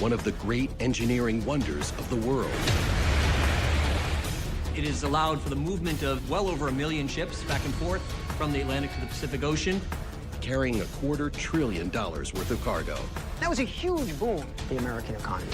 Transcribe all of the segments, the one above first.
one of the great engineering wonders of the world. It has allowed for the movement of well over 1 million ships back and forth from the Atlantic to the Pacific Ocean, carrying $250 billion worth of cargo. That was a huge boom for the American economy.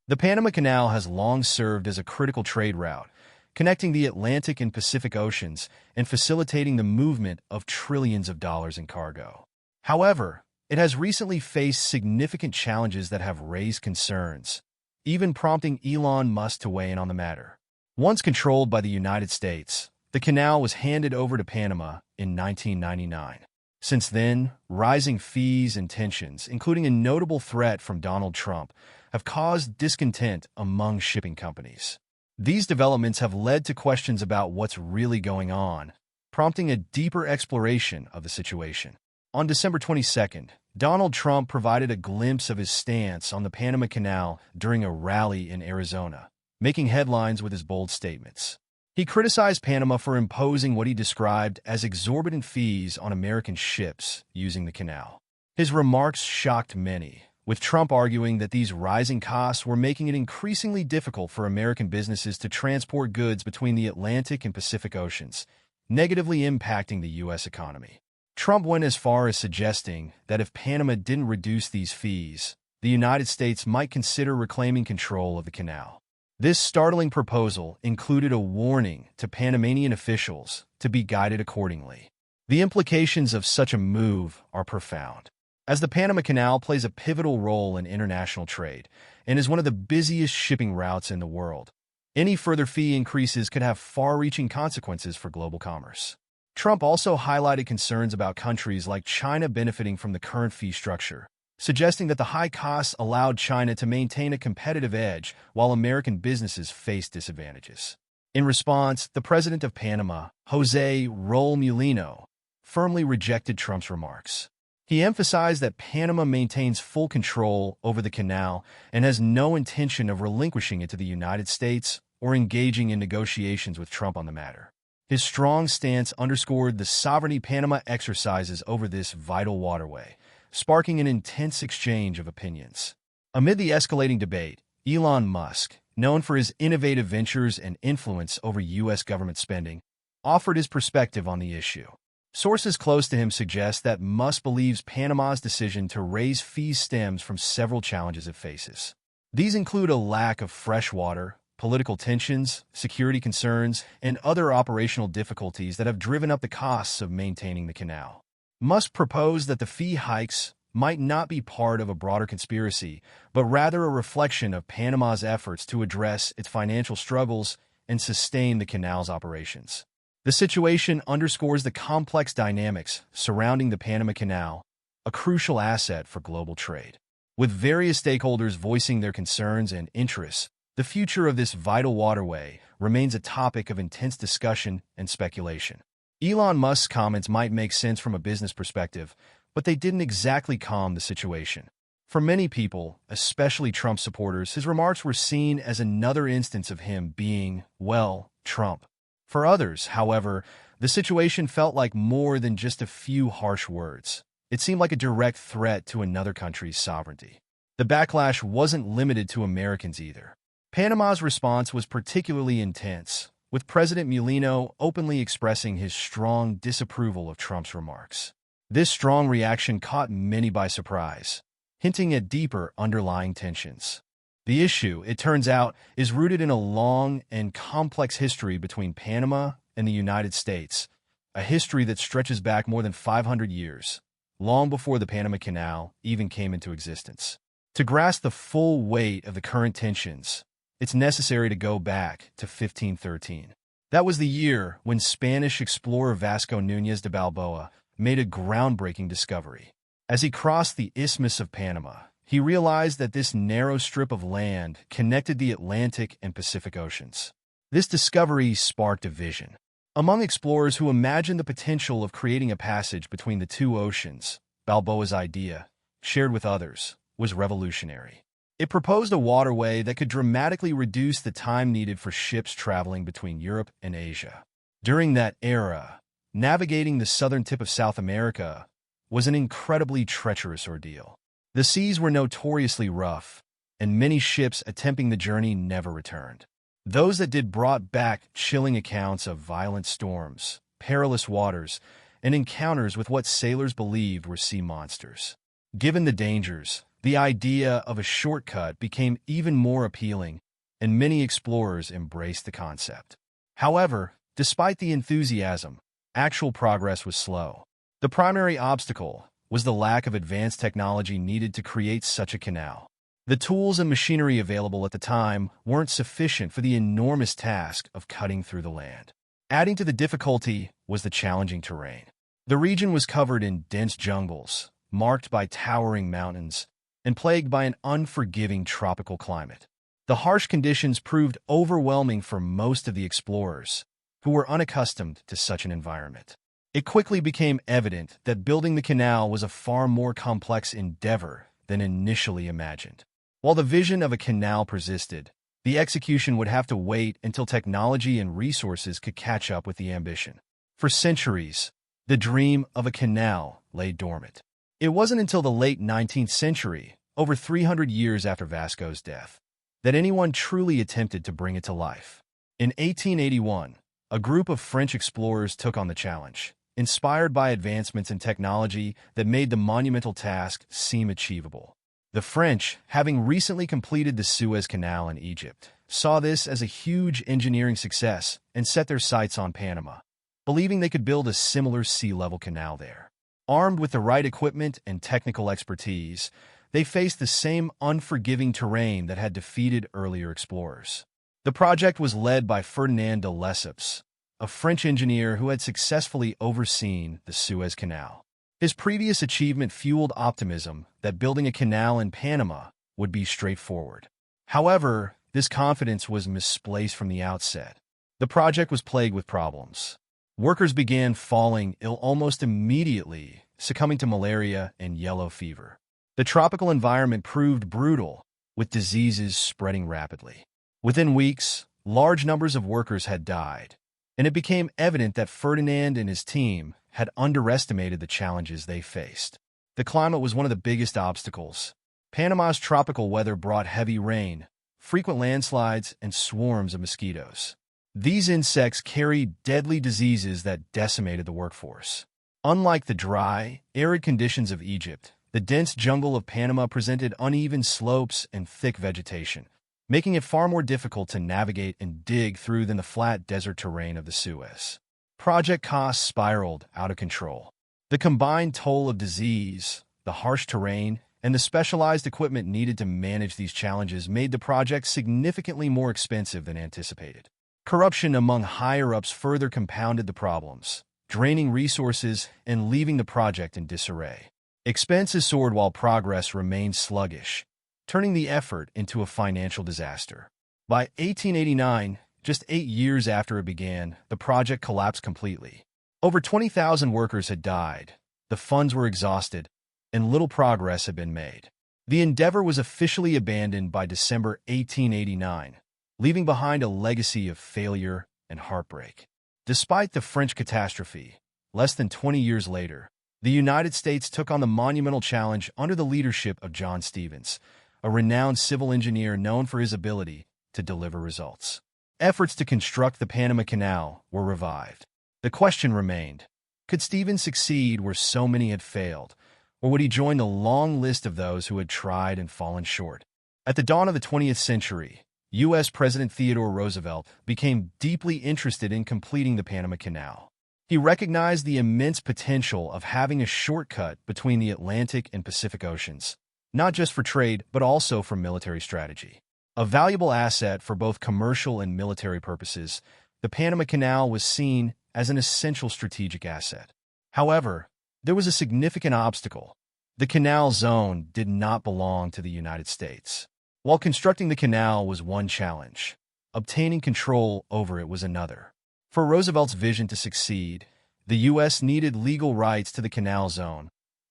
The Panama Canal has long served as a critical trade route, connecting the Atlantic and Pacific Oceans and facilitating the movement of trillions of dollars in cargo. However, it has recently faced significant challenges that have raised concerns, even prompting Elon Musk to weigh in on the matter. Once controlled by the United States, the canal was handed over to Panama in 1999. Since then, rising fees and tensions, including a notable threat from Donald Trump, have caused discontent among shipping companies. These developments have led to questions about what's really going on, prompting a deeper exploration of the situation. On December 22nd, Donald Trump provided a glimpse of his stance on the Panama Canal during a rally in Arizona, making headlines with his bold statements. He criticized Panama for imposing what he described as exorbitant fees on American ships using the canal. His remarks shocked many, with Trump arguing that these rising costs were making it increasingly difficult for American businesses to transport goods between the Atlantic and Pacific Oceans, negatively impacting the U.S. economy. Trump went as far as suggesting that if Panama didn't reduce these fees, the United States might consider reclaiming control of the canal. This startling proposal included a warning to Panamanian officials to be guided accordingly. The implications of such a move are profound, as the Panama Canal plays a pivotal role in international trade and is one of the busiest shipping routes in the world. Any further fee increases could have far-reaching consequences for global commerce. Trump also highlighted concerns about countries like China benefiting from the current fee structure, suggesting that the high costs allowed China to maintain a competitive edge while American businesses face disadvantages. In response, the president of Panama, José Raúl Mulino, firmly rejected Trump's remarks. He emphasized that Panama maintains full control over the canal and has no intention of relinquishing it to the United States or engaging in negotiations with Trump on the matter. His strong stance underscored the sovereignty Panama exercises over this vital waterway, sparking an intense exchange of opinions. Amid the escalating debate, Elon Musk, known for his innovative ventures and influence over U.S. government spending, offered his perspective on the issue. Sources close to him suggest that Musk believes Panama's decision to raise fees stems from several challenges it faces. These include a lack of fresh water, political tensions, security concerns, and other operational difficulties that have driven up the costs of maintaining the canal. Musk proposed that the fee hikes might not be part of a broader conspiracy, but rather a reflection of Panama's efforts to address its financial struggles and sustain the canal's operations. The situation underscores the complex dynamics surrounding the Panama Canal, a crucial asset for global trade. With various stakeholders voicing their concerns and interests, the future of this vital waterway remains a topic of intense discussion and speculation. Elon Musk's comments might make sense from a business perspective, but they didn't exactly calm the situation. For many people, especially Trump supporters, his remarks were seen as another instance of him being, well, Trump. For others, however, the situation felt like more than just a few harsh words. It seemed like a direct threat to another country's sovereignty. The backlash wasn't limited to Americans either. Panama's response was particularly intense, with President Mulino openly expressing his strong disapproval of Trump's remarks. This strong reaction caught many by surprise, hinting at deeper underlying tensions. The issue, it turns out, is rooted in a long and complex history between Panama and the United States, a history that stretches back more than 500 years, long before the Panama Canal even came into existence. To grasp the full weight of the current tensions, it's necessary to go back to 1513. That was the year when Spanish explorer Vasco Núñez de Balboa made a groundbreaking discovery. As he crossed the Isthmus of Panama, he realized that this narrow strip of land connected the Atlantic and Pacific Oceans. This discovery sparked a vision. Among explorers who imagined the potential of creating a passage between the two oceans, Balboa's idea, shared with others, was revolutionary. It proposed a waterway that could dramatically reduce the time needed for ships traveling between Europe and Asia. During that era, navigating the southern tip of South America was an incredibly treacherous ordeal. The seas were notoriously rough, and many ships attempting the journey never returned. Those that did brought back chilling accounts of violent storms, perilous waters, and encounters with what sailors believed were sea monsters. Given the dangers, the idea of a shortcut became even more appealing, and many explorers embraced the concept. However, despite the enthusiasm, actual progress was slow. The primary obstacle was the lack of advanced technology needed to create such a canal. The tools and machinery available at the time weren't sufficient for the enormous task of cutting through the land. Adding to the difficulty was the challenging terrain. The region was covered in dense jungles, marked by towering mountains, and plagued by an unforgiving tropical climate. The harsh conditions proved overwhelming for most of the explorers, who were unaccustomed to such an environment. It quickly became evident that building the canal was a far more complex endeavor than initially imagined. While the vision of a canal persisted, the execution would have to wait until technology and resources could catch up with the ambition. For centuries, the dream of a canal lay dormant. It wasn't until the late 19th century, over 300 years after Vasco's death, that anyone truly attempted to bring it to life. In 1881, a group of French explorers took on the challenge, inspired by advancements in technology that made the monumental task seem achievable. The French, having recently completed the Suez Canal in Egypt, saw this as a huge engineering success and set their sights on Panama, believing they could build a similar sea-level canal there. Armed with the right equipment and technical expertise, they faced the same unforgiving terrain that had defeated earlier explorers. The project was led by Ferdinand de Lesseps, a French engineer who had successfully overseen the Suez Canal. His previous achievement fueled optimism that building a canal in Panama would be straightforward. However, this confidence was misplaced from the outset. The project was plagued with problems. Workers began falling ill almost immediately, succumbing to malaria and yellow fever. The tropical environment proved brutal, with diseases spreading rapidly. Within weeks, large numbers of workers had died, and it became evident that Ferdinand and his team had underestimated the challenges they faced. The climate was one of the biggest obstacles. Panama's tropical weather brought heavy rain, frequent landslides, and swarms of mosquitoes. These insects carried deadly diseases that decimated the workforce. Unlike the dry, arid conditions of Egypt, the dense jungle of Panama presented uneven slopes and thick vegetation, making it far more difficult to navigate and dig through than the flat desert terrain of the Suez. Project costs spiraled out of control. The combined toll of disease, the harsh terrain, and the specialized equipment needed to manage these challenges made the project significantly more expensive than anticipated. Corruption among higher-ups further compounded the problems, draining resources and leaving the project in disarray. Expenses soared while progress remained sluggish, turning the effort into a financial disaster. By 1889, just 8 years after it began, the project collapsed completely. Over 20,000 workers had died, the funds were exhausted, and little progress had been made. The endeavor was officially abandoned by December 1889, leaving behind a legacy of failure and heartbreak. Despite the French catastrophe, less than 20 years later, the United States took on the monumental challenge under the leadership of John Stevens, a renowned civil engineer known for his ability to deliver results. Efforts to construct the Panama Canal were revived. The question remained, could Stevens succeed where so many had failed, or would he join the long list of those who had tried and fallen short? At the dawn of the 20th century, U.S. President Theodore Roosevelt became deeply interested in completing the Panama Canal. He recognized the immense potential of having a shortcut between the Atlantic and Pacific Oceans, not just for trade, but also for military strategy. A valuable asset for both commercial and military purposes, the Panama Canal was seen as an essential strategic asset. However, there was a significant obstacle. The canal zone did not belong to the United States. While constructing the canal was one challenge, obtaining control over it was another. For Roosevelt's vision to succeed, the U.S. needed legal rights to the canal zone,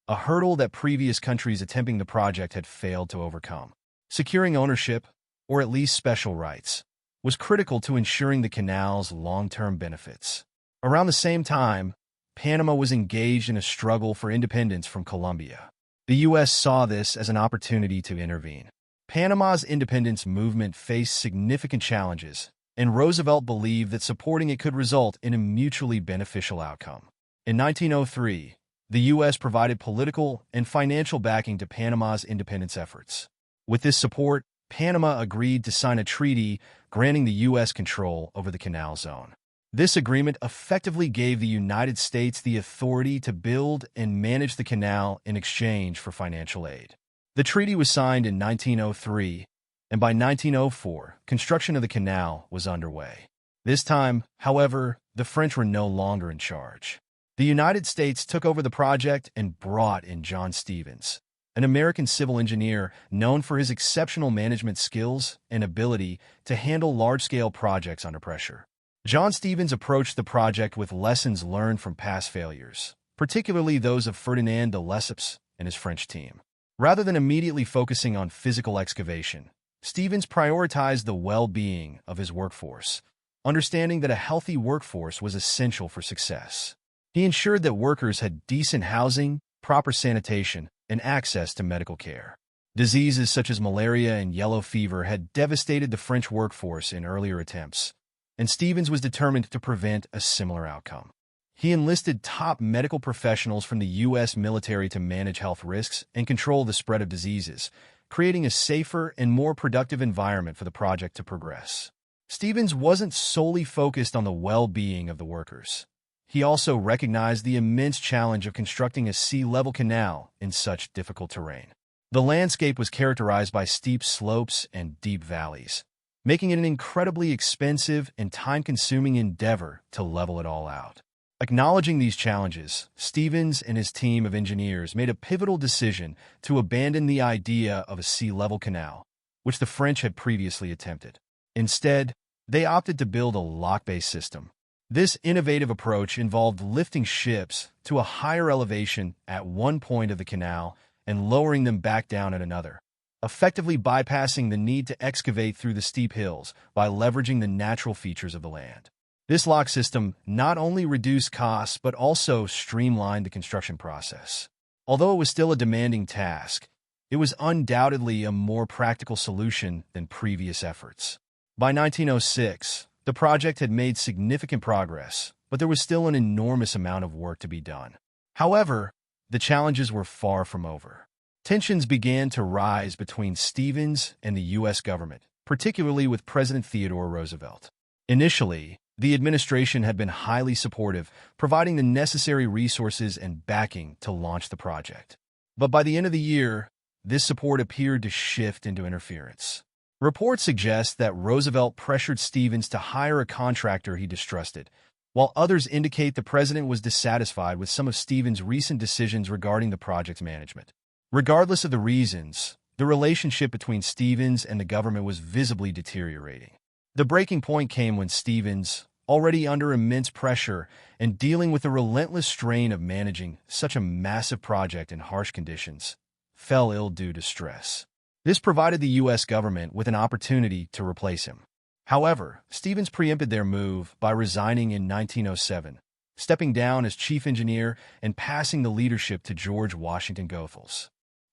a hurdle that previous countries attempting the project had failed to overcome. Securing ownership, or at least special rights, was critical to ensuring the canal's long-term benefits. Around the same time, Panama was engaged in a struggle for independence from Colombia. The U.S. saw this as an opportunity to intervene. Panama's independence movement faced significant challenges, and Roosevelt believed that supporting it could result in a mutually beneficial outcome. In 1903, the U.S. provided political and financial backing to Panama's independence efforts. With this support, Panama agreed to sign a treaty granting the U.S. control over the canal zone. This agreement effectively gave the United States the authority to build and manage the canal in exchange for financial aid. The treaty was signed in 1903, and by 1904, construction of the canal was underway. This time, however, the French were no longer in charge. The United States took over the project and brought in John Stevens, an American civil engineer known for his exceptional management skills and ability to handle large-scale projects under pressure. John Stevens approached the project with lessons learned from past failures, particularly those of Ferdinand de Lesseps and his French team. Rather than immediately focusing on physical excavation, Stevens prioritized the well-being of his workforce, understanding that a healthy workforce was essential for success. He ensured that workers had decent housing, proper sanitation, and access to medical care. Diseases such as malaria and yellow fever had devastated the French workforce in earlier attempts, and Stevens was determined to prevent a similar outcome. He enlisted top medical professionals from the U.S. military to manage health risks and control the spread of diseases, creating a safer and more productive environment for the project to progress. Stevens wasn't solely focused on the well-being of the workers. He also recognized the immense challenge of constructing a sea-level canal in such difficult terrain. The landscape was characterized by steep slopes and deep valleys, making it an incredibly expensive and time-consuming endeavor to level it all out. Acknowledging these challenges, Stevens and his team of engineers made a pivotal decision to abandon the idea of a sea-level canal, which the French had previously attempted. Instead, they opted to build a lock-based system. This innovative approach involved lifting ships to a higher elevation at one point of the canal and lowering them back down at another, effectively bypassing the need to excavate through the steep hills by leveraging the natural features of the land. This lock system not only reduced costs but also streamlined the construction process. Although it was still a demanding task, it was undoubtedly a more practical solution than previous efforts. By 1906, the project had made significant progress, but there was still an enormous amount of work to be done. However, the challenges were far from over. Tensions began to rise between Stevens and the U.S. government, particularly with President Theodore Roosevelt. Initially, the administration had been highly supportive, providing the necessary resources and backing to launch the project. But by the end of the year, this support appeared to shift into interference. Reports suggest that Roosevelt pressured Stevens to hire a contractor he distrusted, while others indicate the president was dissatisfied with some of Stevens' recent decisions regarding the project's management. Regardless of the reasons, the relationship between Stevens and the government was visibly deteriorating. The breaking point came when Stevens, already under immense pressure and dealing with the relentless strain of managing such a massive project in harsh conditions, fell ill due to stress. This provided the U.S. government with an opportunity to replace him. However, Stevens preempted their move by resigning in 1907, stepping down as chief engineer and passing the leadership to George Washington Goethals.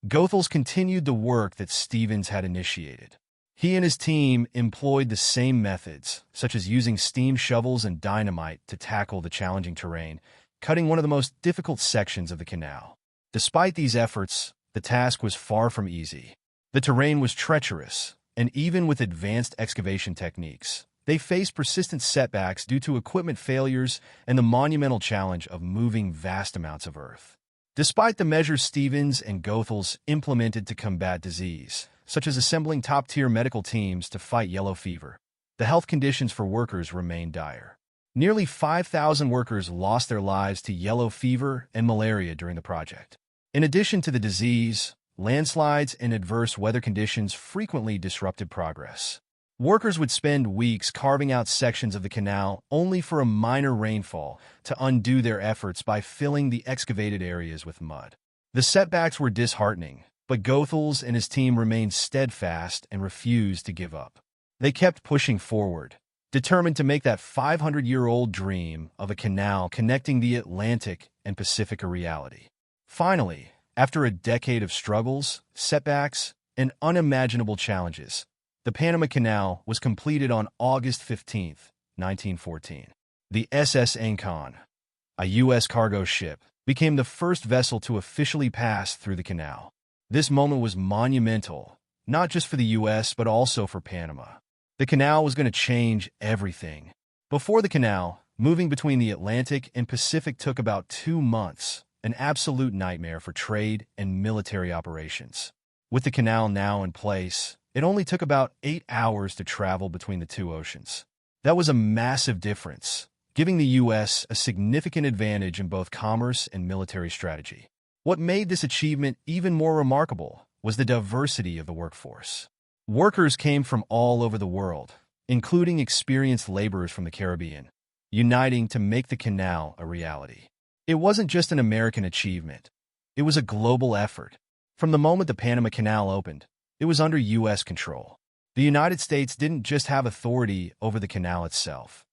Goethals continued the work that Stevens had initiated. He and his team employed the same methods, such as using steam shovels and dynamite to tackle the challenging terrain, cutting one of the most difficult sections of the canal. Despite these efforts, the task was far from easy. The terrain was treacherous, and even with advanced excavation techniques, they faced persistent setbacks due to equipment failures and the monumental challenge of moving vast amounts of earth. Despite the measures Stevens and Goethals implemented to combat disease, such as assembling top-tier medical teams to fight yellow fever, the health conditions for workers remained dire. Nearly 5,000 workers lost their lives to yellow fever and malaria during the project. In addition to the disease, landslides and adverse weather conditions frequently disrupted progress. Workers would spend weeks carving out sections of the canal only for a minor rainfall to undo their efforts by filling the excavated areas with mud. The setbacks were disheartening, but Goethals and his team remained steadfast and refused to give up. They kept pushing forward, determined to make that 500-year-old dream of a canal connecting the Atlantic and Pacific a reality. Finally, after a decade of struggles, setbacks, and unimaginable challenges, the Panama Canal was completed on August 15, 1914. The SS Ancon, a U.S. cargo ship, became the first vessel to officially pass through the canal. This moment was monumental, not just for the U.S., but also for Panama. The canal was going to change everything. Before the canal, moving between the Atlantic and Pacific took about 2 months, an absolute nightmare for trade and military operations. With the canal now in place, it only took about 8 hours to travel between the two oceans. That was a massive difference, giving the U.S. a significant advantage in both commerce and military strategy. What made this achievement even more remarkable was the diversity of the workforce. Workers came from all over the world, including experienced laborers from the Caribbean, uniting to make the canal a reality. It wasn't just an American achievement. It was a global effort. From the moment the Panama Canal opened, it was under U.S. control. The United States didn't just have authority over the canal itself.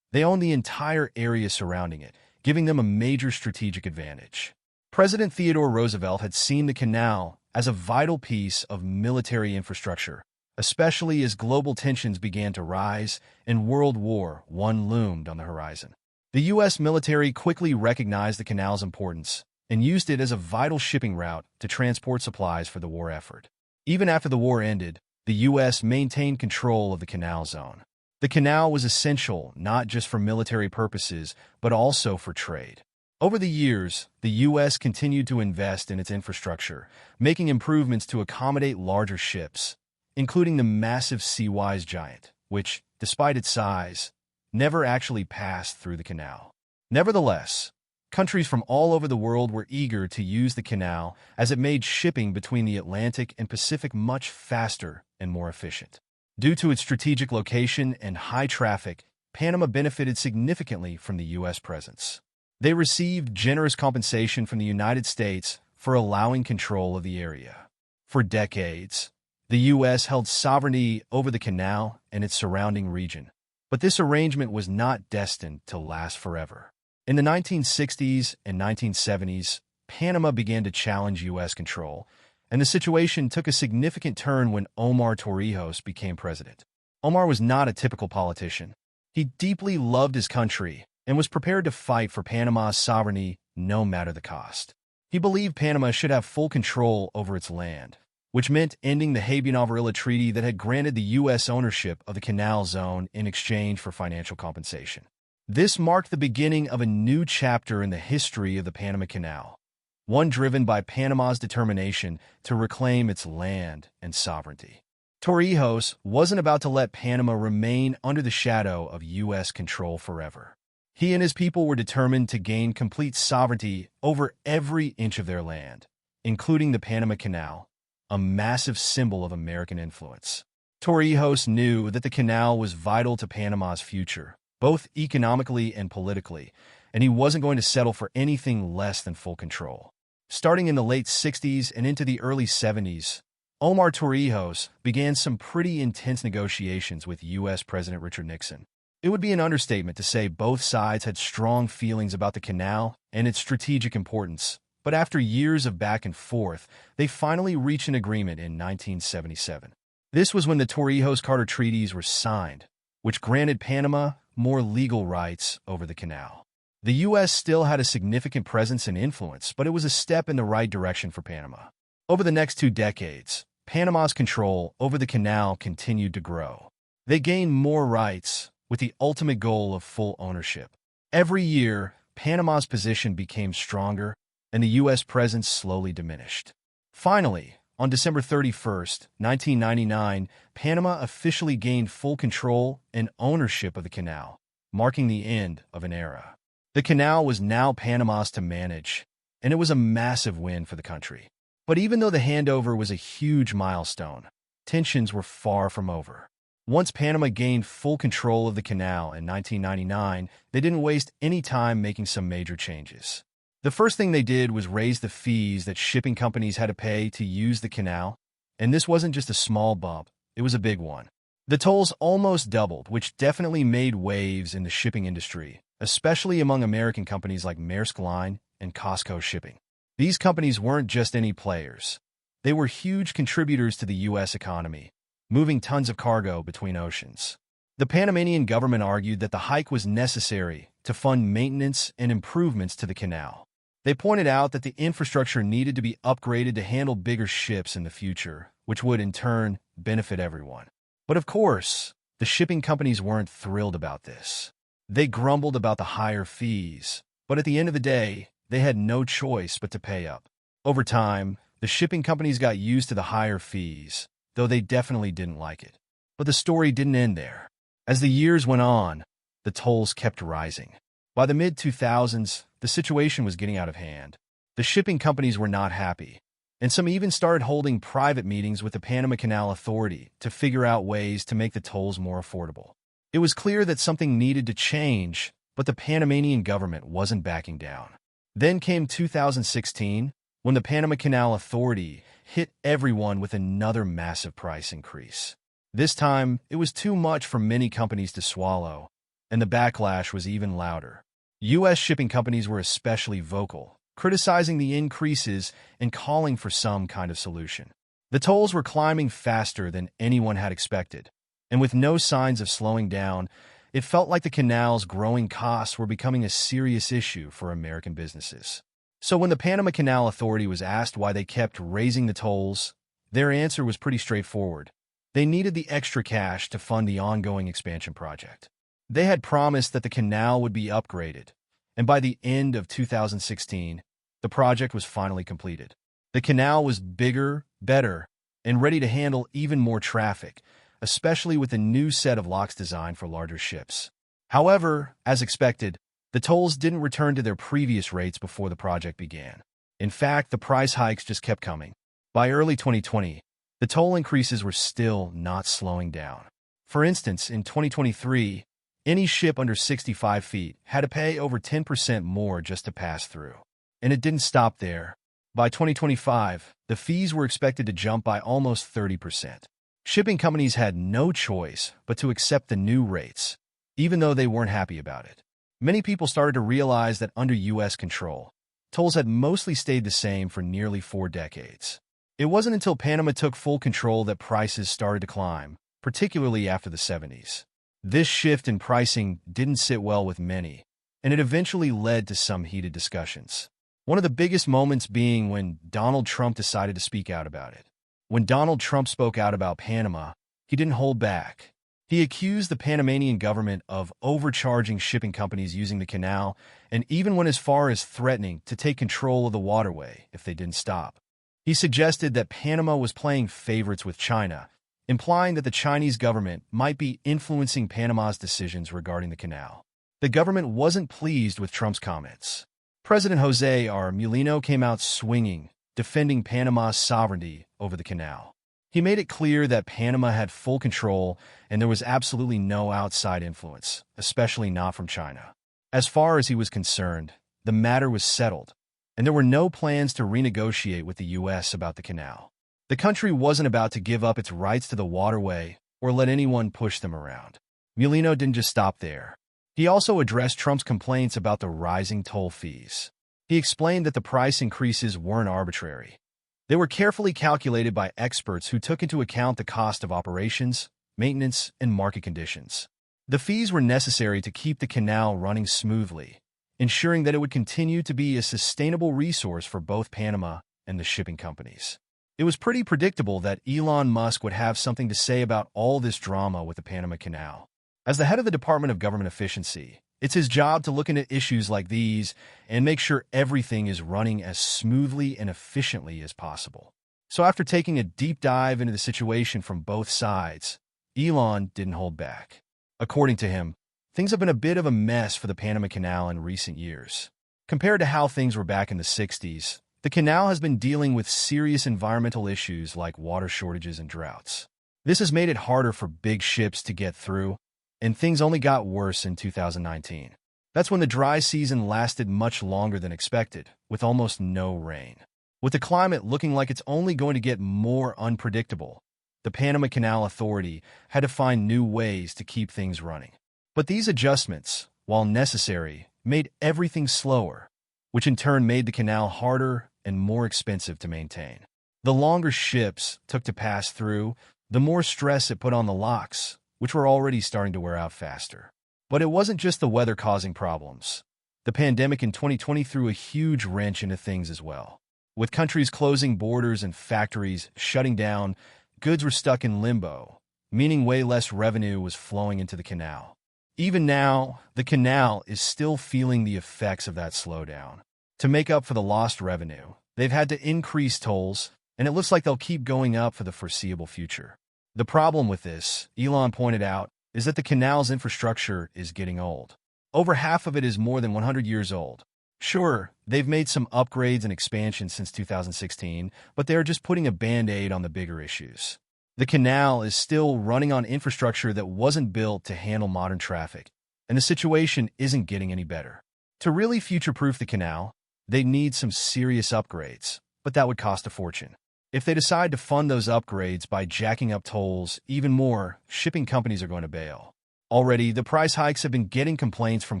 They owned the entire area surrounding it, giving them a major strategic advantage. President Theodore Roosevelt had seen the canal as a vital piece of military infrastructure, especially as global tensions began to rise and World War I loomed on the horizon. The U.S. military quickly recognized the canal's importance and used it as a vital shipping route to transport supplies for the war effort. Even after the war ended, the U.S. maintained control of the canal zone. The canal was essential not just for military purposes, but also for trade. Over the years, the U.S. continued to invest in its infrastructure, making improvements to accommodate larger ships, including the massive Seawise Giant, which, despite its size, never actually passed through the canal. Nevertheless, countries from all over the world were eager to use the canal as it made shipping between the Atlantic and Pacific much faster and more efficient. Due to its strategic location and high traffic, Panama benefited significantly from the U.S. presence. They received generous compensation from the United States for allowing control of the area. For decades, the U.S. held sovereignty over the canal and its surrounding region, but this arrangement was not destined to last forever. In the 1960s and 1970s, Panama began to challenge U.S. control, and the situation took a significant turn when Omar Torrijos became president. Omar was not a typical politician. He deeply loved his country and was prepared to fight for Panama's sovereignty no matter the cost. He believed Panama should have full control over its land, which meant ending the Había-Navarilla Treaty that had granted the U.S. ownership of the canal zone in exchange for financial compensation. This marked the beginning of a new chapter in the history of the Panama Canal, one driven by Panama's determination to reclaim its land and sovereignty. Torrijos wasn't about to let Panama remain under the shadow of U.S. control forever. He and his people were determined to gain complete sovereignty over every inch of their land, including the Panama Canal, a massive symbol of American influence. Torrijos knew that the canal was vital to Panama's future, both economically and politically, and he wasn't going to settle for anything less than full control. Starting in the late 60s and into the early 70s, Omar Torrijos began some pretty intense negotiations with U.S. President Richard Nixon. It would be an understatement to say both sides had strong feelings about the canal and its strategic importance, but after years of back and forth, they finally reached an agreement in 1977. This was when the Torrijos-Carter treaties were signed, which granted Panama more legal rights over the canal. The U.S. still had a significant presence and influence, but it was a step in the right direction for Panama. Over the next 2 decades, Panama's control over the canal continued to grow. They gained more rights, with the ultimate goal of full ownership. Every year, Panama's position became stronger, and the U.S. presence slowly diminished. Finally, on December 31, 1999, Panama officially gained full control and ownership of the canal, marking the end of an era. The canal was now Panama's to manage, and it was a massive win for the country. But even though the handover was a huge milestone, tensions were far from over. Once Panama gained full control of the canal in 1999, they didn't waste any time making some major changes. The first thing they did was raise the fees that shipping companies had to pay to use the canal, and this wasn't just a small bump, it was a big one. The tolls almost doubled, which definitely made waves in the shipping industry, especially among American companies like Maersk Line and Costco Shipping. These companies weren't just any players. They were huge contributors to the U.S. economy, moving tons of cargo between oceans. The Panamanian government argued that the hike was necessary to fund maintenance and improvements to the canal. They pointed out that the infrastructure needed to be upgraded to handle bigger ships in the future, which would, in turn, benefit everyone. But of course, the shipping companies weren't thrilled about this. They grumbled about the higher fees, but at the end of the day, they had no choice but to pay up. Over time, the shipping companies got used to the higher fees, though they definitely didn't like it. But the story didn't end there. As the years went on, the tolls kept rising. By the mid-2000s, the situation was getting out of hand. The shipping companies were not happy, and some even started holding private meetings with the Panama Canal Authority to figure out ways to make the tolls more affordable. It was clear that something needed to change, but the Panamanian government wasn't backing down. Then came 2016, when the Panama Canal Authority hit everyone with another massive price increase. This time, it was too much for many companies to swallow, and the backlash was even louder. U.S. shipping companies were especially vocal, criticizing the increases and calling for some kind of solution. The tolls were climbing faster than anyone had expected, and with no signs of slowing down, it felt like the canal's growing costs were becoming a serious issue for American businesses. So when the Panama Canal Authority was asked why they kept raising the tolls, their answer was pretty straightforward. They needed the extra cash to fund the ongoing expansion project. They had promised that the canal would be upgraded, and by the end of 2016, the project was finally completed. The canal was bigger, better, and ready to handle even more traffic, especially with a new set of locks designed for larger ships. However, as expected, the tolls didn't return to their previous rates before the project began. In fact, the price hikes just kept coming. By early 2020, the toll increases were still not slowing down. For instance, in 2023, any ship under 65 feet had to pay over 10% more just to pass through. And it didn't stop there. By 2025, the fees were expected to jump by almost 30%. Shipping companies had no choice but to accept the new rates, even though they weren't happy about it. Many people started to realize that under U.S. control, tolls had mostly stayed the same for nearly 4 decades. It wasn't until Panama took full control that prices started to climb, particularly after the 70s. This shift in pricing didn't sit well with many, and it eventually led to some heated discussions. One of the biggest moments being when Donald Trump decided to speak out about it. When Donald Trump spoke out about Panama, he didn't hold back. He accused the Panamanian government of overcharging shipping companies using the canal and even went as far as threatening to take control of the waterway if they didn't stop. He suggested that Panama was playing favorites with China, implying that the Chinese government might be influencing Panama's decisions regarding the canal. The government wasn't pleased with Trump's comments. President Jose R. Mulino came out swinging, defending Panama's sovereignty over the canal. He made it clear that Panama had full control and there was absolutely no outside influence, especially not from China. As far as he was concerned, the matter was settled, and there were no plans to renegotiate with the U.S. about the canal. The country wasn't about to give up its rights to the waterway or let anyone push them around. Mulino didn't just stop there. He also addressed Trump's complaints about the rising toll fees. He explained that the price increases weren't arbitrary. They were carefully calculated by experts who took into account the cost of operations, maintenance, and market conditions. The fees were necessary to keep the canal running smoothly, ensuring that it would continue to be a sustainable resource for both Panama and the shipping companies. It was pretty predictable that Elon Musk would have something to say about all this drama with the Panama Canal. As the head of the Department of Government Efficiency, it's his job to look into issues like these and make sure everything is running as smoothly and efficiently as possible. So after taking a deep dive into the situation from both sides, Elon didn't hold back. According to him, things have been a bit of a mess for the Panama Canal in recent years. Compared to how things were back in the 60s, the canal has been dealing with serious environmental issues like water shortages and droughts. This has made it harder for big ships to get through, and things only got worse in 2019. That's when the dry season lasted much longer than expected, with almost no rain. With the climate looking like it's only going to get more unpredictable, the Panama Canal Authority had to find new ways to keep things running. But these adjustments, while necessary, made everything slower, which in turn made the canal harder and more expensive to maintain. The longer ships took to pass through, the more stress it put on the locks, which were already starting to wear out faster. But it wasn't just the weather causing problems. The pandemic in 2020 threw a huge wrench into things as well. With countries closing borders and factories shutting down, goods were stuck in limbo, meaning way less revenue was flowing into the canal. Even now, the canal is still feeling the effects of that slowdown. To make up for the lost revenue, they've had to increase tolls, and it looks like they'll keep going up for the foreseeable future. The problem with this, Elon pointed out, is that the canal's infrastructure is getting old. Over half of it is more than 100 years old. Sure, they've made some upgrades and expansions since 2016, but they're just putting a band-aid on the bigger issues. The canal is still running on infrastructure that wasn't built to handle modern traffic, and the situation isn't getting any better. To really future-proof the canal, they need some serious upgrades, but that would cost a fortune. If they decide to fund those upgrades by jacking up tolls even more, shipping companies are going to bail. Already, the price hikes have been getting complaints from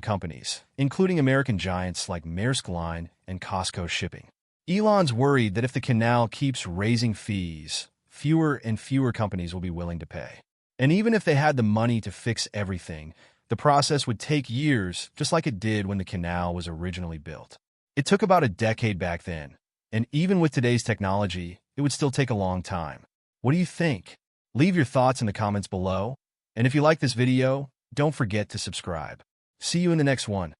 companies, including American giants like Maersk Line and Costco Shipping. Elon's worried that if the canal keeps raising fees, fewer and fewer companies will be willing to pay. And even if they had the money to fix everything, the process would take years, just like it did when the canal was originally built. It took about a decade back then, and even with today's technology, it would still take a long time. What do you think? Leave your thoughts in the comments below, and if you like this video, don't forget to subscribe. See you in the next one.